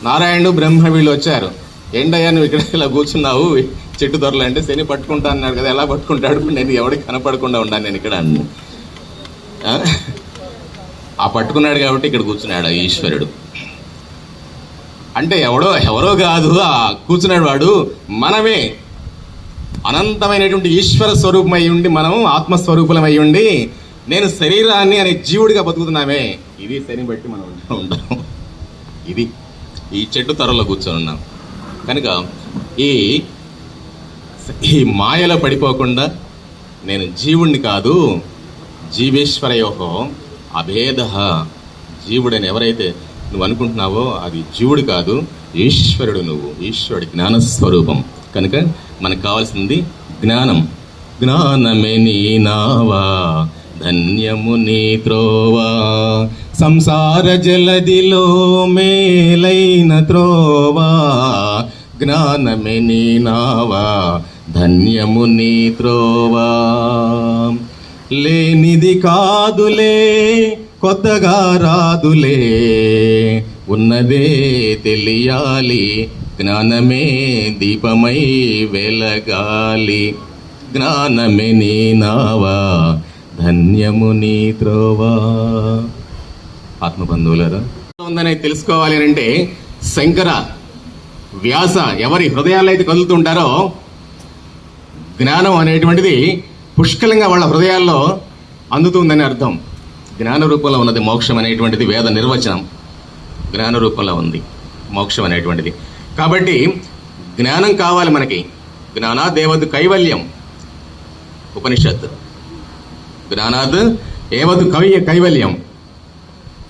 నారాయణుడు బ్రహ్మ వీళ్ళు వచ్చారు. ఏంటయ్యా నువ్వు ఇక్కడ ఇలా కూర్చున్నావు చెట్టు దొరలు అంటే, శని పట్టుకుంటా అన్నాడు కదా, ఎలా పట్టుకుంటాడు, నేను ఎవరికి కనపడకుండా ఉన్నాను నేను ఇక్కడ అన్న. ఆ పట్టుకున్నాడు కాబట్టి ఇక్కడ కూర్చున్నాడు ఈశ్వరుడు. అంటే ఎవరో కాదు ఆ కూర్చున్నాడు వాడు మనమే. అనంతమైనటువంటి ఈశ్వర స్వరూపమై ఉండి, మనం ఆత్మస్వరూపులమై ఉండి, నేను శరీరాన్ని అనే జీవుడిగా బతుకుతున్నామే. ఇది శని బట్టి మనం ఉంటాం. ఇది ఈ చెట్టు తరలో కూర్చొని ఉన్నాం కనుక ఈ మాయలో పడిపోకుండా, నేను జీవుణ్ణి కాదు, జీవేశ్వరయోహో అభేద, జీవుడని ఎవరైతే నువ్వు అనుకుంటున్నావో అది జీవుడు కాదు, ఈశ్వరుడు. నువ్వు ఈశ్వరుడి జ్ఞానస్వరూపం. కనుక మనకు కావాల్సింది జ్ఞానం. జ్ఞానమే నీ నావా, ధన్యము నీ త్రోవా, సంసార జలదిలో మేలైన త్రోవా. జ్ఞానమే నీ నావా, ధన్యము నీ త్రోవా. లేనిది కాదులే, కొత్తగా రాదులే, ఉన్నదే తెలియాలి, జ్ఞానమే దీపమై వెలగాలి. జ్ఞానమే నీ నావా, ధన్యము నీ త్రోవా. ఆత్మబంధువులరా, ఉందని తెలుసుకోవాలి అంటే శంకర, వ్యాస ఎవరి హృదయాల్లో అయితే కదులుతుంటారో, జ్ఞానం అనేటువంటిది పుష్కలంగా వాళ్ళ హృదయాల్లో అందుతుందని అర్థం. జ్ఞాన రూపంలో ఉన్నది మోక్షం అనేటువంటిది వేద నిర్వచనం. జ్ఞాన రూపంలో ఉంది మోక్షం అనేటువంటిది. కాబట్టి జ్ఞానం కావాలి మనకి. జ్ఞానాదేవదు కైవల్యం ఉపనిషత్. జ్ఞానాద్ ఏవదు కైవల్యం.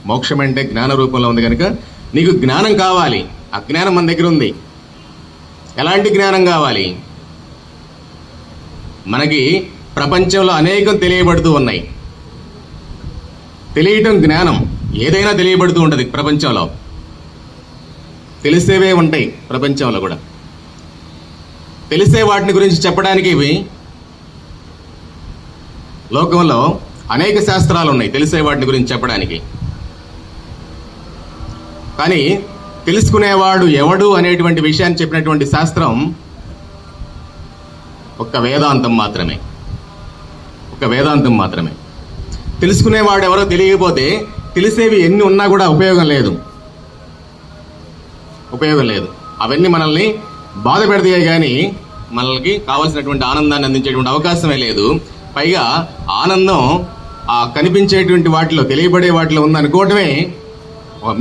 మోక్షం అంటే జ్ఞాన రూపంలో ఉంది కనుక నీకు జ్ఞానం కావాలి. అజ్ఞానం మన దగ్గర ఉంది. ఎలాంటి జ్ఞానం కావాలి? మనకి ప్రపంచంలో అనేకం తెలియబడుతూ ఉన్నాయి. తెలియటం జ్ఞానం. ఏదైనా తెలియబడుతూ ఉంటుంది ప్రపంచంలో. తెలిసేవే ఉంటాయి ప్రపంచంలో కూడా. తెలిసే వాటిని గురించి చెప్పడానికి ఇవి లోకంలో అనేక శాస్త్రాలు ఉన్నాయి తెలిసే వాటిని గురించి చెప్పడానికి. కానీ తెలుసుకునేవాడు ఎవడు అనేటువంటి విషయాన్ని చెప్పినటువంటి శాస్త్రం ఒక్క వేదాంతం మాత్రమే. ఒక వేదాంతం మాత్రమే. తెలుసుకునేవాడు ఎవరో తెలియకపోతే తెలిసేవి ఎన్ని ఉన్నా కూడా ఉపయోగం లేదు. అవన్నీ మనల్ని బాధ పెడతాయి కానీ మనల్ని కావాల్సినటువంటి ఆనందాన్ని అందించేటువంటి అవకాశమే లేదు. పైగా ఆనందం ఆ కనిపించేటువంటి వాటిలో, తెలియబడే వాటిలో ఉందనుకోవటమే